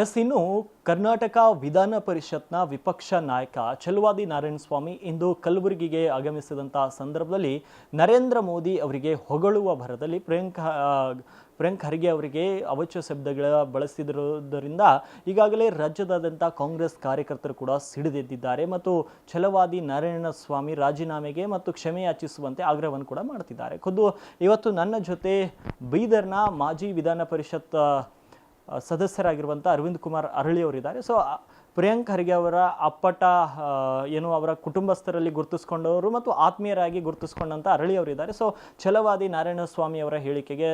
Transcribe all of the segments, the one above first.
ಇನ್ನು ಕರ್ನಾಟಕ ವಿಧಾನ ಪರಿಷತ್ನ ವಿಪಕ್ಷ ನಾಯಕ ಛಲವಾದಿ ನಾರಾಯಣಸ್ವಾಮಿ ಇಂದು ಕಲಬುರಗಿಗೆ ಆಗಮಿಸಿದಂತಹ ಸಂದರ್ಭದಲ್ಲಿ ನರೇಂದ್ರ ಮೋದಿ ಅವರಿಗೆ ಹೊಗಳುವ ಭರದಲ್ಲಿ ಪ್ರಿಯಾಂಕ್ ಖರ್ಗೆ ಅವರಿಗೆ ಅವಾಚ್ಯ ಶಬ್ದಗಳ ಬಳಸಿರುವುದರಿಂದ ಈಗಾಗಲೇ ರಾಜ್ಯದಾದ್ಯಂತ ಕಾಂಗ್ರೆಸ್ ಕಾರ್ಯಕರ್ತರು ಕೂಡ ಸಿಡಿದೆದ್ದಿದ್ದಾರೆ ಮತ್ತು ಛಲವಾದಿ ನಾರಾಯಣಸ್ವಾಮಿ ರಾಜೀನಾಮೆಗೆ ಮತ್ತು ಕ್ಷಮೆ ಯಾಚಿಸುವಂತೆ ಆಗ್ರಹವನ್ನು ಕೂಡ ಮಾಡ್ತಿದ್ದಾರೆ. ಖುದ್ದು ಇವತ್ತು ನನ್ನ ಜೊತೆ ಬೀದರ್ನ ಮಾಜಿ ವಿಧಾನ ಪರಿಷತ್ ಸದಸ್ಯರಾಗಿರುವಂಥ ಅರವಿಂದ್ ಕುಮಾರ್ ಅರಳಿ ಅವರಿದ್ದಾರೆ. ಸೊ ಪ್ರಿಯಾಂಕ್ ಖರ್ಗೆ ಅವರ ಅಪ್ಪಟ ಅವರ ಕುಟುಂಬಸ್ಥರಲ್ಲಿ ಗುರುತಿಸ್ಕೊಂಡವರು ಮತ್ತು ಆತ್ಮೀಯರಾಗಿ ಗುರುತಿಸ್ಕೊಂಡಂಥ ಅರಳಿ ಅವರಿದ್ದಾರೆ. ಸೊ ಛಲವಾದಿ ನಾರಾಯಣಸ್ವಾಮಿ ಅವರ ಹೇಳಿಕೆಗೆ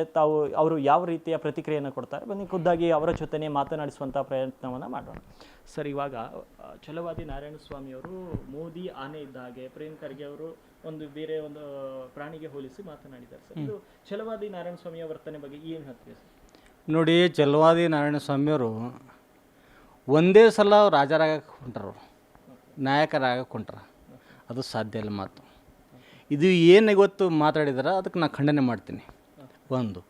ಅವರು ಯಾವ ರೀತಿಯ ಪ್ರತಿಕ್ರಿಯೆಯನ್ನು ಕೊಡ್ತಾರೆ ಬನ್ನಿ ಖುದ್ದಾಗಿ ಅವರ ಜೊತೆನೇ ಮಾತನಾಡಿಸುವಂಥ ಪ್ರಯತ್ನವನ್ನು ಮಾಡೋಣ. ಸರ್, ಇವಾಗ ಛಲವಾದಿ ನಾರಾಯಣಸ್ವಾಮಿ ಅವರು ಮೋದಿ ಆನೆ ಇದ್ದ ಹಾಗೆ ಪ್ರಿಯಾಂಕ್ ಖರ್ಗೆ ಅವರು ಬೇರೆ ಒಂದು ಪ್ರಾಣಿಗೆ ಹೋಲಿಸಿ ಮಾತನಾಡಿದ್ದಾರೆ. ಸರ್, ಇದು ಛಲವಾದಿ ನಾರಾಯಣಸ್ವಾಮಿಯ ವರ್ತನೆ ಬಗ್ಗೆ ಏನು ಹೇಳ್ತೀವಿ ಸರ್? ನೋಡಿ, ಛಲವಾದಿ ನಾರಾಯಣಸ್ವಾಮಿಯವರು ಒಂದೇ ಸಲ ರಾಜರಾಗಕ್ಕೆ ಹೊಂಟರು, ನಾಯಕರಾಗಕ್ಕೆ ಹೊಂಟ್ರ. ಅದು ಸಾಧ್ಯ ಇಲ್ಲ ಮಾತು. ಇದು ಏನು ಇವತ್ತು ಮಾತಾಡಿದಾರೆ ಅದಕ್ಕೆ ನಾನು ಖಂಡನೆ ಮಾಡ್ತೀನಿ. ಒಂದು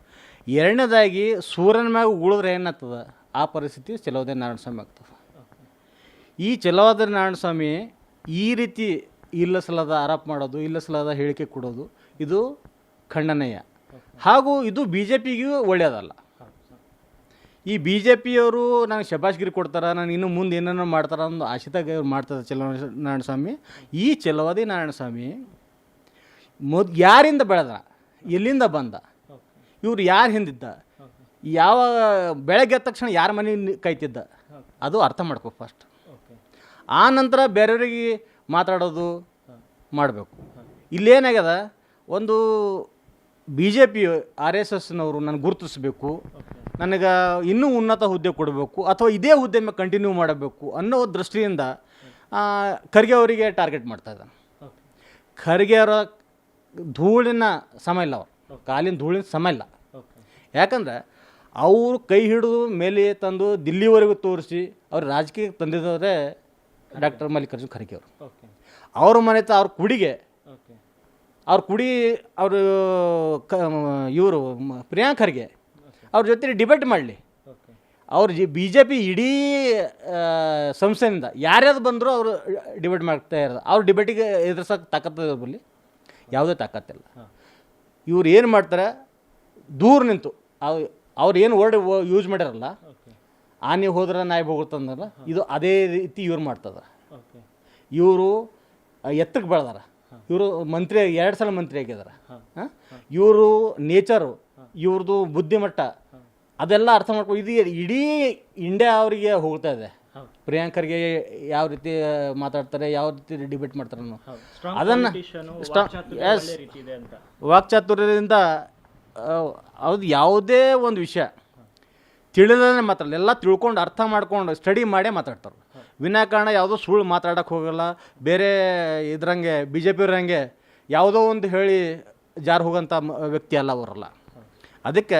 ಎರಡನೇದಾಗಿ ಸೂರ್ಯನ ಮ್ಯಾಗ ಉಳಿದ್ರೆ ಏನಾಗ್ತದ ಆ ಪರಿಸ್ಥಿತಿ ಛಲವಾದಿ ನಾರಾಯಣಸ್ವಾಮಿ ಆಗ್ತದೆ. ಈ ಛಲವಾದಿ ನಾರಾಯಣಸ್ವಾಮಿ ಈ ರೀತಿ ಇಲ್ಲಸಲಾದ ಆರೋಪ ಮಾಡೋದು, ಇಲ್ಲಸಲಾದ ಹೇಳಿಕೆ ಕೊಡೋದು ಇದು ಖಂಡನೀಯ. ಹಾಗೂ ಇದು ಬಿ ಜೆ ಪಿಗೂ ಒಳ್ಳೆಯದಲ್ಲ. ಈ ಬಿ ಜೆ ಪಿಯವರು ನನಗೆ ಶಬಾಷ್ಗಿರಿ ಕೊಡ್ತಾರೆ, ನಾನು ಇನ್ನು ಮುಂದೆ ಏನೇನೋ ಮಾಡ್ತಾರೆ ಅನ್ನೋ ಆಶಿತಾಗ ಮಾಡ್ತಾರೆ ಛಲವಾದಿ ನಾರಾಯಣಸ್ವಾಮಿ. ಈ ಛಲವಾದಿ ನಾರಾಯಣಸ್ವಾಮಿ ಯಾರಿಂದ ಬೆಳೆದ, ಎಲ್ಲಿಂದ ಬಂದ, ಇವ್ರು ಯಾರು ಹಿಂದಿದ್ದ, ಯಾವ ಬೆಳಗ್ಗೆ ಎದ್ದ ತಕ್ಷಣ ಯಾರ ಮನೆ ಕಾಯ್ತಿದ್ದ, ಅದು ಅರ್ಥ ಮಾಡ್ಕೋ ಫಸ್ಟ್. ಆ ನಂತರ ಬೇರೆಯವರಿಗೆ ಮಾತಾಡೋದು ಮಾಡಬೇಕು. ಇಲ್ಲೇನಾಗ್ಯದ, ಒಂದು B J P R S ಎಸ್ನವರು ನನಗೆ ಗುರುತಿಸಬೇಕು, ನನಗೆ ಇನ್ನೂ ಉನ್ನತ ಹುದ್ದೆ ಕೊಡಬೇಕು ಅಥವಾ ಇದೇ ಹುದ್ದೆ ಮೇಲೆ ಕಂಟಿನ್ಯೂ ಮಾಡಬೇಕು ಅನ್ನೋ ದೃಷ್ಟಿಯಿಂದ ಖರ್ಗೆ ಅವರಿಗೆ ಟಾರ್ಗೆಟ್ ಮಾಡ್ತಾ ಇದ್ದಾನೆ. ಖರ್ಗೆ ಅವರ ಧೂಳಿನ ಸಮ ಇಲ್ಲ, ಅವರು ಕಾಲಿನ ಧೂಳಿನ ಸಮ ಇಲ್ಲ. ಯಾಕಂದರೆ ಅವರು ಕೈ ಹಿಡಿದು ಮೇಲೆ ತಂದು ದಿಲ್ಲಿವರೆಗೂ ತೋರಿಸಿ ಅವ್ರು ರಾಜಕೀಯಕ್ಕೆ ತಂದಿದ್ದವರೇ ಡಾಕ್ಟರ್ ಮಲ್ಲಿಕಾರ್ಜುನ್ ಖರ್ಗೆ ಅವರು. ಅವ್ರ ಮನೆ ಅವ್ರ ಕುಡಿಗೆ ಅವರು ಇವರು ಪ್ರಿಯಾಂಕ್ ಖರ್ಗೆ ಅವ್ರ ಜೊತೆ ಡಿಬೇಟ್ ಮಾಡಲಿ. ಅವ್ರು ಬಿ ಜೆ ಪಿ ಇಡೀ ಸಂಸ್ಥೆಯಿಂದ ಯಾರ್ಯಾರು ಬಂದರೂ ಅವರು ಡಿಬೇಟ್ ಮಾಡ್ತಾ ಇರೋದು. ಅವ್ರು ಡಿಬೇಟಿಗೆ ಎದುರಿಸೋಕೆ ತಾಕತ್ತಿದೆ ಬಲ್ಲಿ ಯಾವುದೇ ತಾಕತ್ತಿಲ್ಲ. ಇವ್ರು ಏನು ಮಾಡ್ತಾರೆ, ದೂರ ನಿಂತು ಅವ್ರು ಏನು ವರ್ಡ್ ಯೂಸ್ ಮಾಡಿರಲ್ಲ, ಆನೆ ಹೋದ್ರೆ ನಾಯಿ ಹೋಗುತ್ತಂದ್ರಲ್ಲ, ಇದು ಅದೇ ರೀತಿ ಇವ್ರು ಮಾಡ್ತದ. ಇವರು ಎತ್ತಕ್ಕೆ ಬೆಳೆದಾರ. ಇವರು ಮಂತ್ರಿ 2 ಸಲ ಮಂತ್ರಿ ಆಗಿದ್ದಾರೆ. ಇವರು ನೇಚರು, ಇವ್ರದ್ದು ಬುದ್ಧಿಮಟ್ಟ ಅದೆಲ್ಲ ಅರ್ಥ ಮಾಡ್ಕೊ. ಇದು ಇಡೀ ಇಂಡಿಯಾ ಅವರಿಗೆ ಹೋಗ್ತಾ ಇದೆ. ಪ್ರಿಯಾಂಕ್ ಖರ್ಗೆ ಯಾವ ರೀತಿ ಮಾತಾಡ್ತಾರೆ, ಯಾವ ರೀತಿ ಡಿಬೇಟ್ ಮಾಡ್ತಾರೆ ಅನ್ನೋ ಅದನ್ನು ವಾಕ್ಚಾತುರ್ಯದಿಂದ ಅದು ಯಾವುದೇ ಒಂದು ವಿಷಯ ತಿಳಿದೇ ಮಾತಾಡಲ್ಲ, ಎಲ್ಲ ತಿಳ್ಕೊಂಡು ಅರ್ಥ ಮಾಡ್ಕೊಂಡು ಸ್ಟಡಿ ಮಾಡೇ ಮಾತಾಡ್ತಾರೆ. ವಿನಾಕಾರಣ ಯಾವುದೋ ಸುಳ್ಳು ಮಾತಾಡೋಕ್ಕೆ ಹೋಗಲ್ಲ. ಬೇರೆ ಇದ್ರಂಗೆ ಬಿ ಜೆ ಪಿಯವ್ರಂಗೆ ಯಾವುದೋ ಒಂದು ಹೇಳಿ ಜಾರು ಹೋಗೋಂಥ ವ್ಯಕ್ತಿ ಅಲ್ಲ ಅವರಲ್ಲ. ಅದಕ್ಕೆ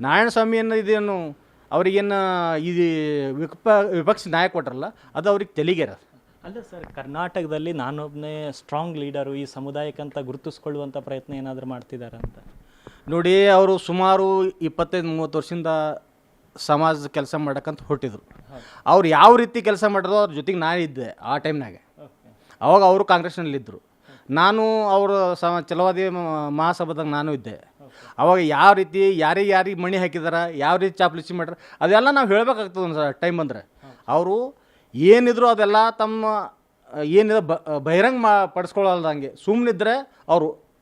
ನಾರಾಯಣಸ್ವಾಮಿಯನ್ನು ಇದೇನು ಅವ್ರಿಗೇನು ಇದು ವಿಪಕ್ಷ ನಾಯಕ ಕೊಟ್ರಲ್ಲ, ಅದು ಅವ್ರಿಗೆ ತೆಲಿಗೆರ ಅಲ್ಲ ಸರ್. ಕರ್ನಾಟಕದಲ್ಲಿ ನಾನೊಬ್ಬನೇ ಸ್ಟ್ರಾಂಗ್ ಲೀಡರು, ಈ ಸಮುದಾಯಕ್ಕಂತ ಗುರುತಿಸ್ಕೊಳ್ಳುವಂಥ ಪ್ರಯತ್ನ ಏನಾದರೂ ಮಾಡ್ತಿದ್ದಾರೆ ಅಂತ ನೋಡಿ. ಅವರು ಸುಮಾರು 25-30 ವರ್ಷದಿಂದ ಸಮಾಜದ ಕೆಲಸ ಮಾಡೋಕ್ಕಂತ ಹೊರಟಿದ್ರು. ಅವ್ರು ಯಾವ ರೀತಿ ಕೆಲಸ ಮಾಡಿದ್ರು ಅವ್ರ ಜೊತೆಗೆ ನಾನು ಇದ್ದೆ ಆ ಟೈಮ್ನಾಗ. ಅವಾಗ ಅವರು ಕಾಂಗ್ರೆಸ್ನಲ್ಲಿದ್ದರು, ನಾನು ಅವರು ಛಲವಾದಿ ಮಹಾಸಭಾದಾಗ ನಾನು ಇದ್ದೆ. ಅವಾಗ ಯಾವ ರೀತಿ ಯಾರಿಗೆ ಮಣಿ ಹಾಕಿದಾರ, ಯಾವ ರೀತಿ ಚಾಪ್ಲಿಸಿ ಮಾಡ್ಯಾರ ಅದೆಲ್ಲ ನಾವು ಹೇಳಬೇಕಾಗ್ತದೆ ಒಂದು ಟೈಮ್ ಬಂದರೆ. ಅವರು ಏನಿದ್ರು ಅದೆಲ್ಲ ತಮ್ಮ ಏನಿದೆ ಬಹಿರಂಗ ಪಡಿಸ್ಕೊಳ್ಳಲ್ದಂಗೆ ಸುಮ್ಮನಿದ್ರೆ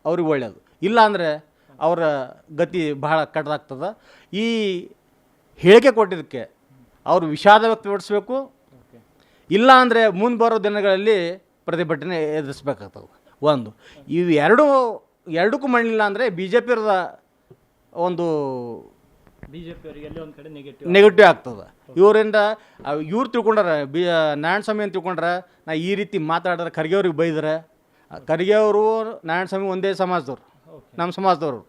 ಅವ್ರಿಗೆ ಒಳ್ಳೆಯದು. ಇಲ್ಲ ಅಂದರೆ ಅವರ ಗತಿ ಬಹಳ ಕಟ್ಟದಾಗ್ತದೆ. ಈ ಹೇಳಿಕೆ ಕೊಟ್ಟಿದ್ದಕ್ಕೆ ಅವರು ವಿಷಾದ ವ್ಯಕ್ತಪಡಿಸ್ಬೇಕು. ಇಲ್ಲ ಅಂದರೆ ಮುಂದೆ ಬರೋ ದಿನಗಳಲ್ಲಿ ಪ್ರತಿಭಟನೆ ಎದುರಿಸ್ಬೇಕಾಗ್ತವೆ. ಒಂದು ಇವು ಎರಡಕ್ಕೂ ಮಾಡಲಿಲ್ಲ ಅಂದರೆ ಬಿ ಜೆ ಪಿಯವ್ರದ ಒಂದು ನೆಗೆಟಿವ್ ಆಗ್ತದೆ. ಇವರಿಂದ ಇವ್ರು ತಿಳ್ಕೊಂಡ್ರೆ ನಾರಾಯಣಸ್ವಾಮಿ ಅಂತ ತಿಳ್ಕೊಂಡ್ರೆ ನಾ ಈ ರೀತಿ ಮಾತಾಡಿದ್ರೆ ಖರ್ಗೆ ಅವ್ರಿಗೆ ಬೈದ್ರೆ, ಖರ್ಗೆ ಅವರು ನಾರಾಯಣಸ್ವಾಮಿ ಒಂದೇ ಸಮಾಜದವ್ರು, ನಮ್ಮ ಸಮಾಜದವರು.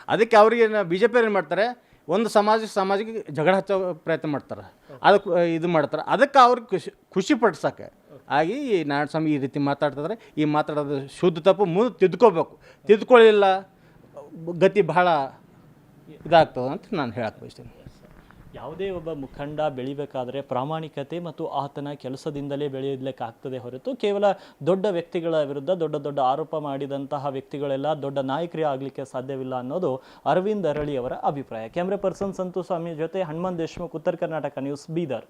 ಅದಕ್ಕೆ ಅವ್ರಿಗೆ ಬಿ ಜೆ ಪಿಯವ್ರು ಏನು ಮಾಡ್ತಾರೆ, ಒಂದು ಸಮಾಜಕ್ಕೆ ಜಗಳ ಹಚ್ಚೋ ಪ್ರಯತ್ನ ಮಾಡ್ತಾರೆ, ಅದಕ್ಕೆ ಇದು ಮಾಡ್ತಾರೆ. ಅದಕ್ಕೆ ಅವ್ರಿಗೆ ಖುಷಿ ಪಡಿಸೋಕೆ ಆಗಿ ನಾರಾಯಣಸ್ವಾಮಿ ಈ ರೀತಿ ಮಾತಾಡ್ತಿದ್ರೆ, ಈ ಮಾತಾಡೋದು ಶುದ್ಧ ತಪ್ಪು, ಮುಂದೆ ತಿದ್ಕೋಬೇಕು. ತಿದ್ಕೊಳ್ಳಿಲ್ಲ ಗತಿ ಬಹಳ ಇದಾಗ್ತದೆ ಅಂತ ನಾನು ಹೇಳಕ್ಕೆ ಬಯಸ್ತೀನಿ. ಯಾವುದೇ ಒಬ್ಬ ಮುಖಂಡ ಬೆಳಿಬೇಕಾದ್ರೆ ಪ್ರಾಮಾಣಿಕತೆ ಮತ್ತು ಆತನ ಕೆಲಸದಿಂದಲೇ ಬೆಳೆಯಲಿಕ್ಕಾಗ್ತದೆ ಹೊರತು ಕೇವಲ ದೊಡ್ಡ ವ್ಯಕ್ತಿಗಳ ವಿರುದ್ಧ ದೊಡ್ಡ ದೊಡ್ಡ ಆರೋಪ ಮಾಡಿದಂತಹ ವ್ಯಕ್ತಿಗಳೆಲ್ಲ ದೊಡ್ಡ ನಾಯಕರೇ ಆಗಲಿಕ್ಕೆ ಸಾಧ್ಯವಿಲ್ಲ ಅನ್ನೋದು ಅರವಿಂದ್ ಅರಳಿ ಅವರ ಅಭಿಪ್ರಾಯ. ಕ್ಯಾಮ್ರಾ ಪರ್ಸನ್ ಸಂತು ಸ್ವಾಮಿ ಜೊತೆ ಹನುಮಂತ್ ದೇಶ್ಮುಖ್, ಉತ್ತರ ಕರ್ನಾಟಕ ನ್ಯೂಸ್, ಬೀದರ್.